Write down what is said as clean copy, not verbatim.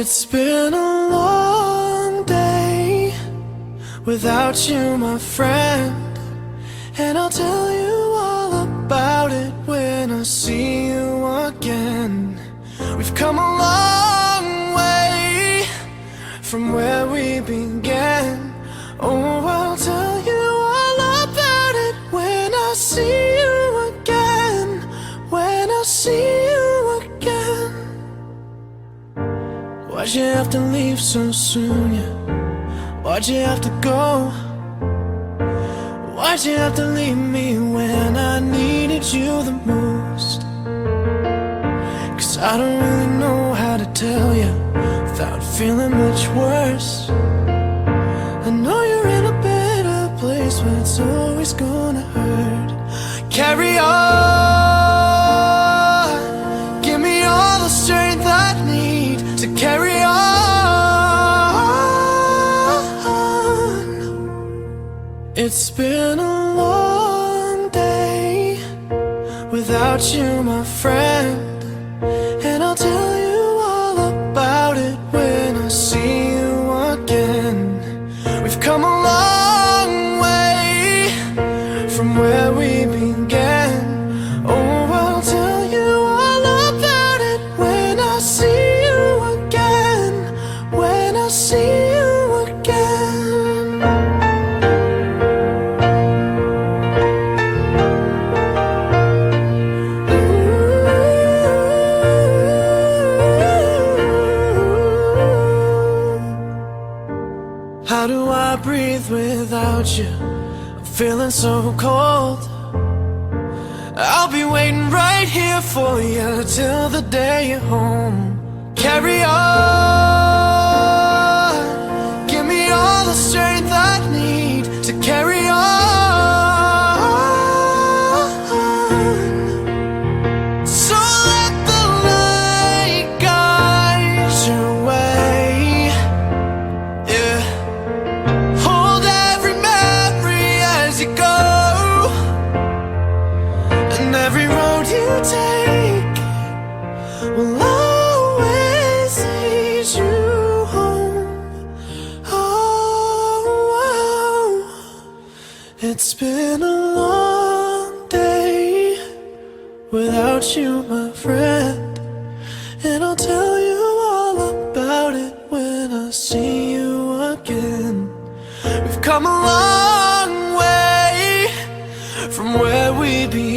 It's been a long day without you, my friend, and I'll tell you all about it when I see you again. We've come a long way from where we began. Oh, I'll tell you all about it when I see you again. When I see you again. Why'd you have to leave so soon, yeah? Why'd you have to go? Why'd you have to leave me when I needed you the most? 'Cause I don't really know how to tell you without feeling much worse. I know you're in a better place, but it's always gonna hurt. Carry on, give me all the strength I need to carry on. It's been a long day without you, my friend, and I'll tell you all about it when I see you again. We've come a long way from where we began. Oh, I'll tell you all about it when I see you again. When I see you again. How do I breathe without you? I'm feeling so cold. I'll be waiting right here for you till the day you're home. Carry on, give me all the strength I need to carry on. So let the light guide your way, yeah. Hold every memory as you go, and every road you take will always lead you home. Oh, it's been a long day without you, my friend, and I'll tell you all about it when I see you again. We've come a long way from where we began.